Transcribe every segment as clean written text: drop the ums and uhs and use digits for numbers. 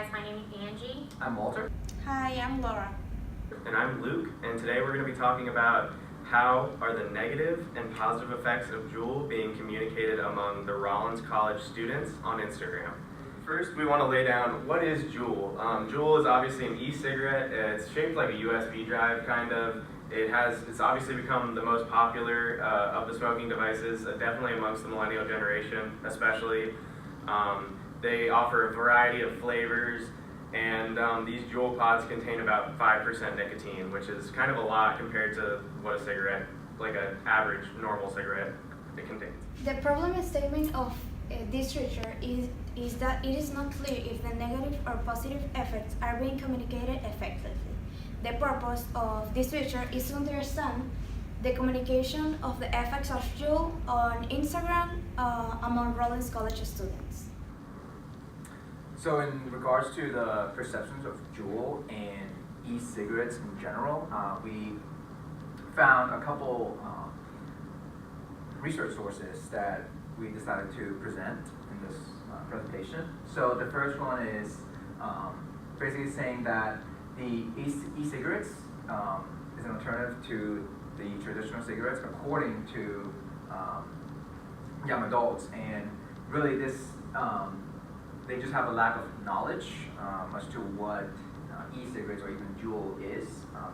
guys, my name is Angie. I'm Walter. Hi, I'm Laura. And I'm Luke, and today we're going to be talking about how are the negative and positive effects of Juul being communicated among the Rollins College students on Instagram. First, we want to lay down what is Juul. Juul is obviously an e-cigarette. It's shaped like a USB drive, kind of. It's obviously become the most popular of the smoking devices, definitely amongst the millennial generation, especially. They offer a variety of flavors, and these Juul pods contain about 5% nicotine, which is kind of a lot compared to what a cigarette, like an average normal cigarette, it contains. The problem statement of this research is that it is not clear if the negative or positive effects are being communicated effectively. The purpose of this research is to understand the communication of the effects of Juul on Instagram among Rollins College students. So in regards to the perceptions of Juul and e-cigarettes in general, we found a couple research sources that we decided to present in this presentation. So the first one is basically saying that the e-cigarettes is an alternative to the traditional cigarettes according to young adults, and really this they just have a lack of knowledge as to what e-cigarettes or even Juul is.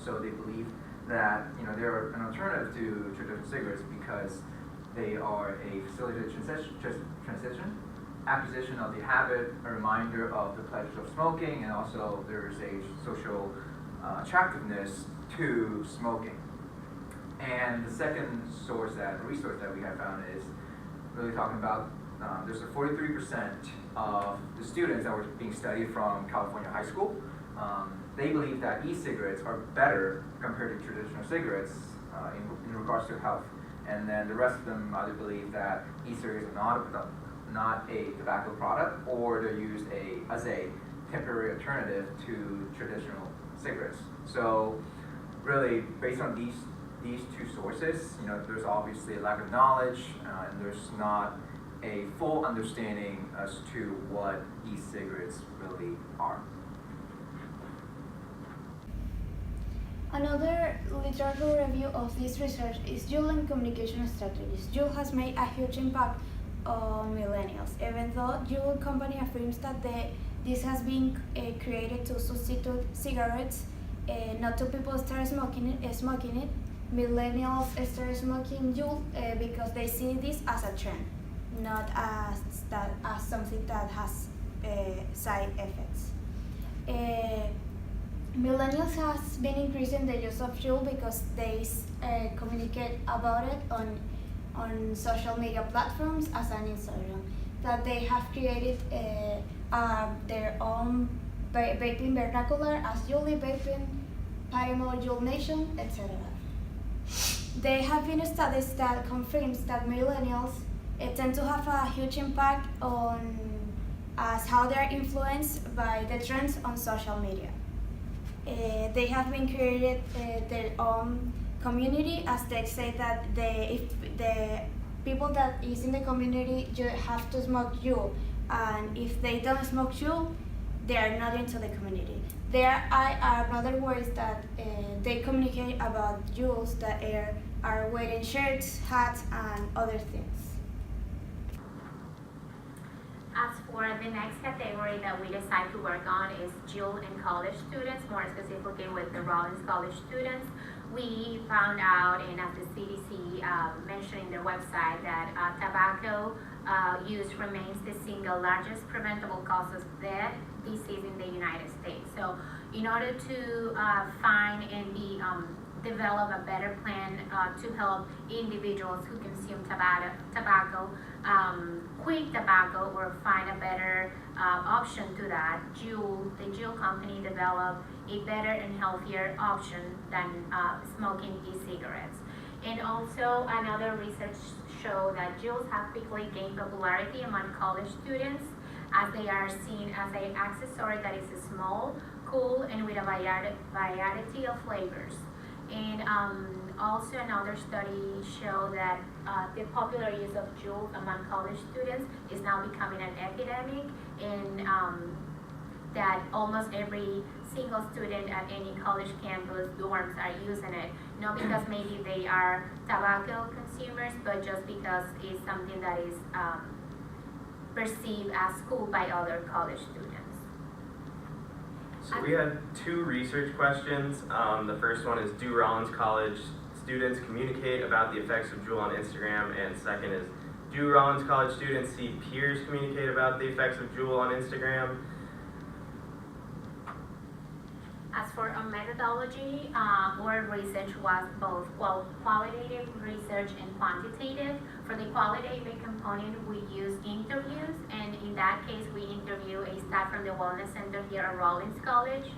So they believe that they're an alternative to traditional cigarettes because they are a facilitated transition, acquisition of the habit, a reminder of the pleasures of smoking, and also there's a social attractiveness to smoking. And the second resource that we have found is really talking about there's a 43% of the students that were being studied from California high school. They believe that e-cigarettes are better compared to traditional cigarettes in regards to health. And then the rest of them either believe that e-cigarettes are not a tobacco product, or they're used as a temporary alternative to traditional cigarettes. So really, based on these two sources, there's obviously a lack of knowledge, and there's not a full understanding as to what e-cigarettes really are. Another literature review of this research is Juul and communication strategies. Juul has made a huge impact on millennials, even though Juul company affirms that this has been created to substitute cigarettes, not to people start smoking it. Millennials start smoking Juul because they see this as a trend, not as something that has side effects. Millennials has been increasing the use of Juul because they communicate about it on social media platforms as an Instagram, that they have created their own vaping vernacular as Juul vaping, Paramore Juul Nation, etc. There have been studies that confirms that millennials tend to have a huge impact on how they are influenced by the trends on social media. They have been created their own community, as they say that if the people that is in the community have to smoke Juul, and if they don't smoke Juul, they are not into the community. There are other ways that they communicate about Juuls that are wearing shirts, hats, and other things. As for the next category that we decided to work on is Juul and college students, more specifically with the Rollins College students. We found out, and as the CDC mentioned in their website, that tobacco use remains the single largest preventable cause of death disease in the United States. So in order to find and develop a better plan to help individuals who consume tobacco quit tobacco or find a better option to that, the Juul company developed a better and healthier option than smoking e-cigarettes. And also another research showed that Juuls have quickly gained popularity among college students as they are seen as an accessory that is small, cool, and with a variety of flavors. And also another study showed that the popular use of Juul among college students is now becoming an epidemic, and that almost every single student at any college campus dorms are using it, not because maybe they are tobacco consumers, but just because it's something that is perceived as cool by other college students. So we had 2 research questions. The first one is, do Rollins College students communicate about the effects of Juul on Instagram? And second is, do Rollins College students see peers communicate about the effects of Juul on Instagram? As for our methodology, our research was both qualitative research and quantitative. For the qualitative component, we used interviews, and in that case, we interview a staff from the Wellness Center here at Rollins College.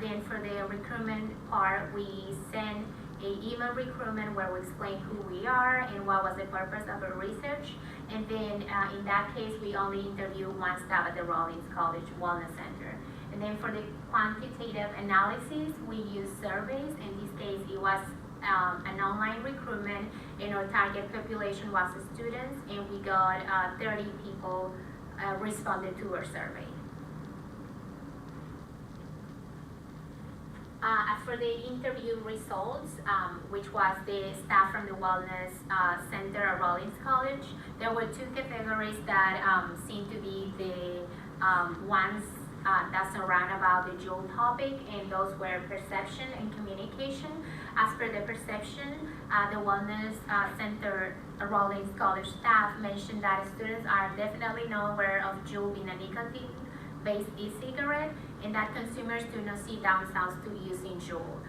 Then for the recruitment part, we send an email recruitment where we explain who we are and what was the purpose of our research. And then in that case, we only interview one staff at the Rollins College Wellness Center. And then for the quantitative analysis, we use surveys. In this case, it was an online recruitment, and our target population was the students, and we got 30 people responded to our survey. As for the interview results, which was the staff from the Wellness Center at Rollins College, there were 2 categories that seemed to be the ones that surround about the Juul topic, and those were perception and communication. As per the perception, the Wellness Center Rollins College staff mentioned that students are definitely not aware of Juul being a nicotine-based e-cigarette, and that consumers do not see downsides to using Juul.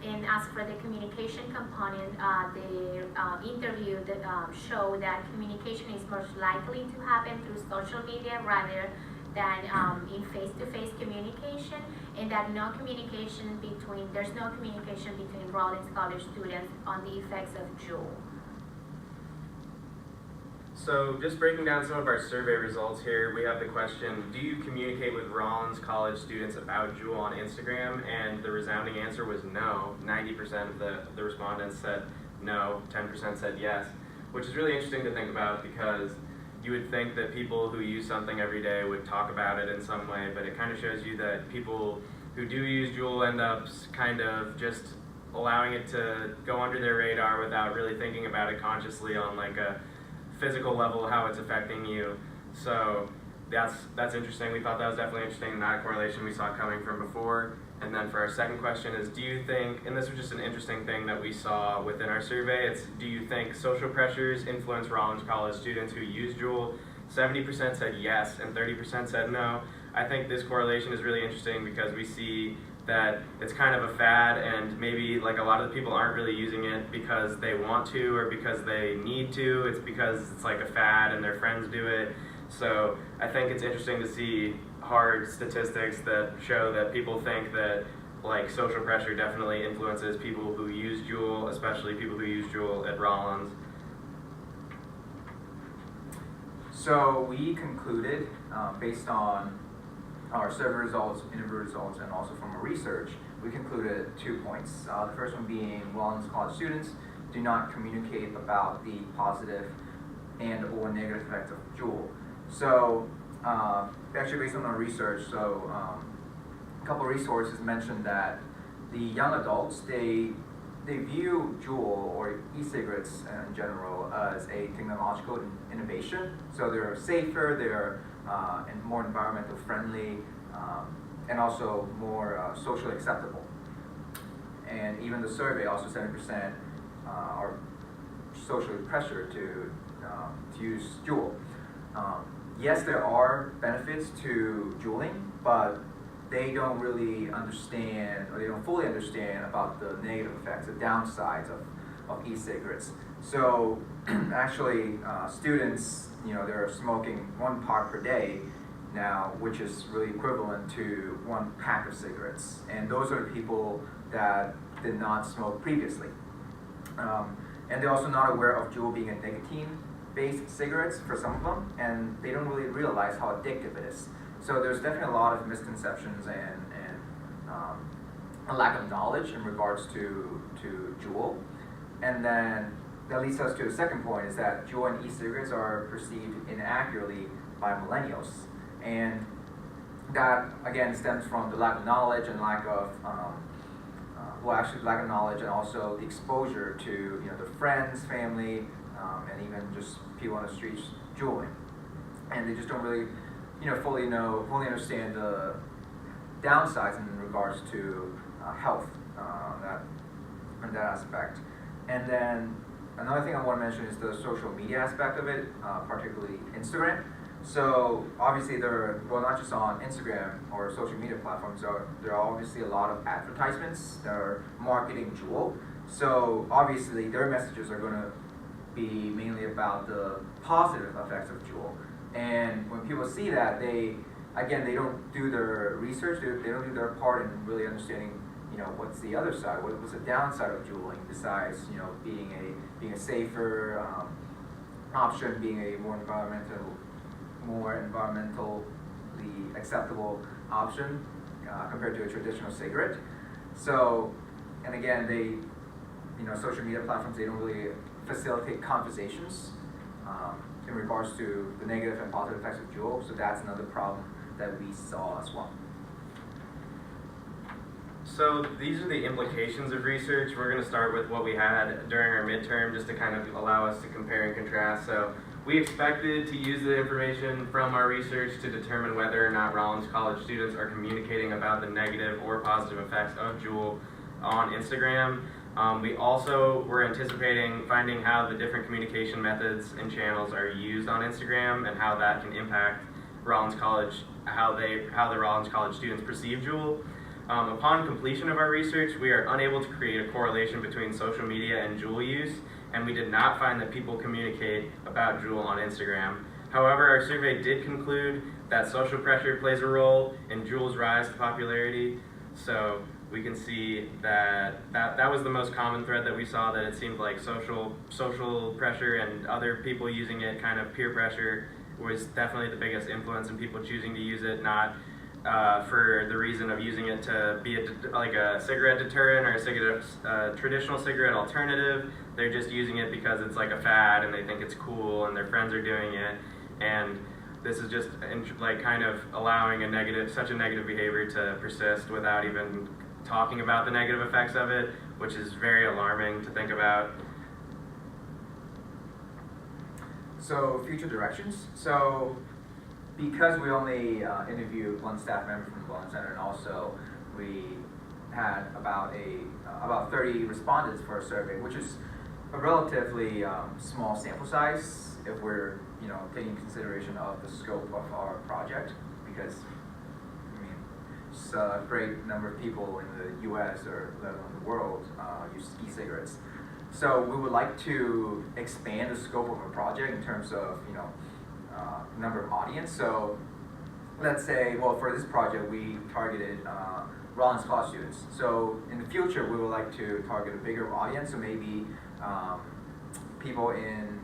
And as for the communication component, the interview that showed that communication is most likely to happen through social media rather than in face-to-face communication, and that there's no communication between Rollins College students on the effects of Juul. So just breaking down some of our survey results here, we have the question, do you communicate with Rollins College students about Juul on Instagram? And the resounding answer was no. 90% of the respondents said no, 10% said yes, which is really interesting to think about, because you would think that people who use something every day would talk about it in some way, but it kind of shows you that people who do use Juul end up kind of just allowing it to go under their radar without really thinking about it consciously on like a physical level, how it's affecting you. So that's interesting. We thought that was definitely interesting, not a correlation we saw coming from before. And then for our second question is, do you think, and this was just an interesting thing that we saw within our survey, it's, do you think social pressures influence Rollins College students who use Juul? 70% said yes and 30% said no. I think this correlation is really interesting because we see that it's kind of a fad, and maybe like a lot of the people aren't really using it because they want to or because they need to. It's because it's like a fad and their friends do it. So I think it's interesting to see hard statistics that show that people think that like social pressure definitely influences people who use Juul, especially people who use Juul at Rollins. So we concluded, based on our survey results, interview results, and also from our research, we concluded 2 points. The first one being Rollins College students do not communicate about the positive and or negative effects of Juul. So actually based on our research, so a couple of resources mentioned that the young adults, they view Juul or e-cigarettes in general as a technological innovation. So they're safer, they're and more environmental friendly, and also more socially acceptable. And even the survey, also 70% are socially pressured to use Juul. Yes, there are benefits to Juuling, but they don't really understand, or they don't fully understand about the negative effects, the downsides of e-cigarettes. So actually, students, they're smoking 1 part per day now, which is really equivalent to 1 pack of cigarettes. And those are the people that did not smoke previously. And they're also not aware of Juul being a nicotine-based cigarettes for some of them, and they don't really realize how addictive it is. So there's definitely a lot of misconceptions and a lack of knowledge in regards to Juul. And then that leads us to the second point, is that Juul and e-cigarettes are perceived inaccurately by millennials. And that, again, stems from the lack of knowledge and lack of, lack of knowledge and also the exposure to their friends, family, and even just people on the streets juuling, and they just don't really fully understand the downsides in regards to health, that aspect. And then another thing I want to mention is the social media aspect of it, particularly Instagram. So obviously not just on Instagram or social media platforms, there are obviously a lot of advertisements that are marketing Juul. So obviously their messages are going to be mainly about the positive effects of Juul. And when people see that, they don't do their research, they don't do their part in really understanding what's the other side, what's the downside of juuling besides being a safer option, being a more environmentally acceptable option compared to a traditional cigarette. So, and again, social media platforms, they don't really facilitate conversations in regards to the negative and positive effects of Juul. So that's another problem that we saw as well. So these are the implications of research. We're going to start with what we had during our midterm just to kind of allow us to compare and contrast. So we expected to use the information from our research to determine whether or not Rollins College students are communicating about the negative or positive effects of Juul on Instagram. We also were anticipating finding how the different communication methods and channels are used on Instagram and how that can impact Rollins College, how the Rollins College students perceive Juul. Upon completion of our research, we are unable to create a correlation between social media and Juul use, and we did not find that people communicate about Juul on Instagram. However, our survey did conclude that social pressure plays a role in Juul's rise to popularity. So we can see that was the most common thread that we saw, that it seemed like social pressure and other people using it, kind of peer pressure, was definitely the biggest influence in people choosing to use it, not for the reason of using it to be like a cigarette deterrent or a traditional cigarette alternative. They're just using it because it's like a fad and they think it's cool and their friends are doing it. And this is just like kind of allowing such a negative behavior to persist without even talking about the negative effects of it, which is very alarming to think about. So future directions. So because we only interviewed one staff member from the Wellness Center, and also we had about 30 respondents for a survey, which is a relatively small sample size if we're taking consideration of the scope of our project, because it's a great number of people in the U.S. or let alone the world use e-cigarettes. So we would like to expand the scope of a project in terms of number of audience. So let's say, well, for this project we targeted Rollins College students. So in the future we would like to target a bigger audience. So maybe people in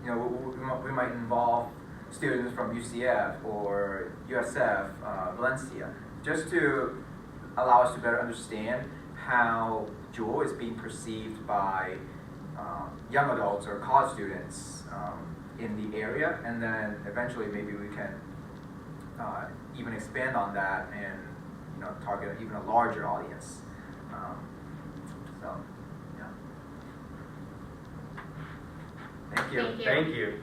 we might involve students from UCF or USF, Valencia, just to allow us to better understand how Juul is being perceived by young adults or college students in the area, and then eventually maybe we can even expand on that and target even a larger audience. So yeah. Thank you. Thank you. Thank you.